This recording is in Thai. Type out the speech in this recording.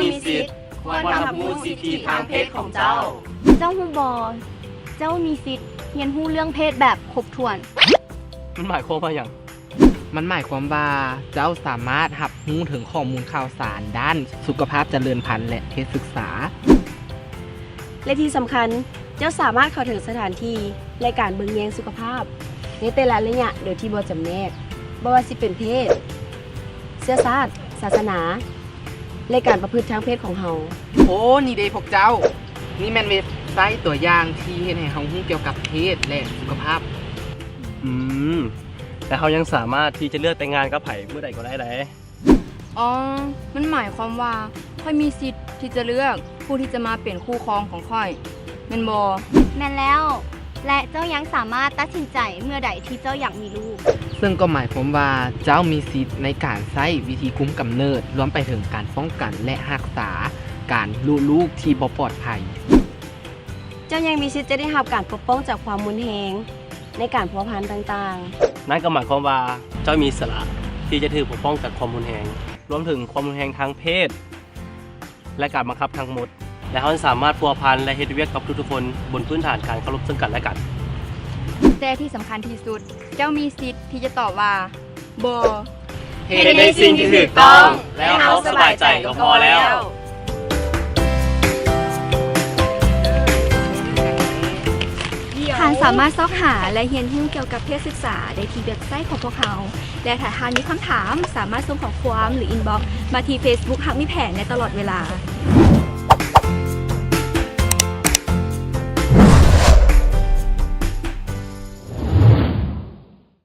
มีสิทธิ์ควรรับรู้สิทธิทางเพศของเจ้าฮู้บ่เจ้ามีสิทธิ์เรียนรู้เรื่องเพศแบบครบถ้วนมันหมายความว่าอย่างมันหมายความว่าเจ้าสามารถรับรู้ถึงข้อมูลข่าวสารด้านสุขภาพเจริญพันธุ์และเพศศึกษาและที่สำคัญเจ้าสามารถเข้าถึงสถานที่และการเบิ่งแยงสุขภาพในแต่ละระยะโดยที่บ่จำแนกบ่ว่าสิเป็นเพศเชื้อชาติศาสนาและการประพฤติทางเพศของเฮาโอ้นี่เด้พวกเจ้านี่แม่นเว็บไซต์ตัวอย่างที่เฮ็ดให้เฮารู้เกี่ยวกับเพศและสุขภาพแต่เขายังสามารถที่จะเลือกแต่งงานกับไผเมื่อใดก็ได้เลยอ๋อมันหมายความว่าค่อยมีสิทธิ์ที่จะเลือกผู้ที่จะมาเป็นคู่ครองของค่อยแม่นบ่แม่นแล้วและเจ้ายังสามารถตัดสินใจเมื่อใดที่เจ้าอยากมีลูกซึ่งก็หมายความว่าเจ้ามีสิทธิ์ในการใช้วิธีคุมกำเนิดรวมไปถึงการป้องกันและรักษาการลูกที่บ่ปลอดภัยเจ้ายังมีสิทธิ์จะได้รับการปกป้องจากความรุนแรงในการพัวพันต่างๆนั่นก็หมายความว่าเจ้ามีอิสระที่จะถือปกป้องจากความรุนแรงรวมถึงความรุนแรงทางเพศและการบังคับทั้งหมดและเขาสามารถพัวพันและเฮ็ดเวียกกับทุกๆคนบนพื้นฐานการเคารพซึ่งกันและกันแต่ที่สำคัญที่สุดเจ้ามีสิทธิ์ที่จะตอบว่าบ่เฮ็ดในสิ่งที่ถูกต้องแล้วเขาสบายใจก็พอแล้วท่านสามารถซอกหาและเรียนรู้เกี่ยวกับเพศศึกษาได้ที่เว็บไซต์ของพวกเราและถ้าท่านมีคำถามสามารถส่งข้อความหรืออินบ็อกซ์มาที่ Facebook ฮักมีแผนในตลอดเวลา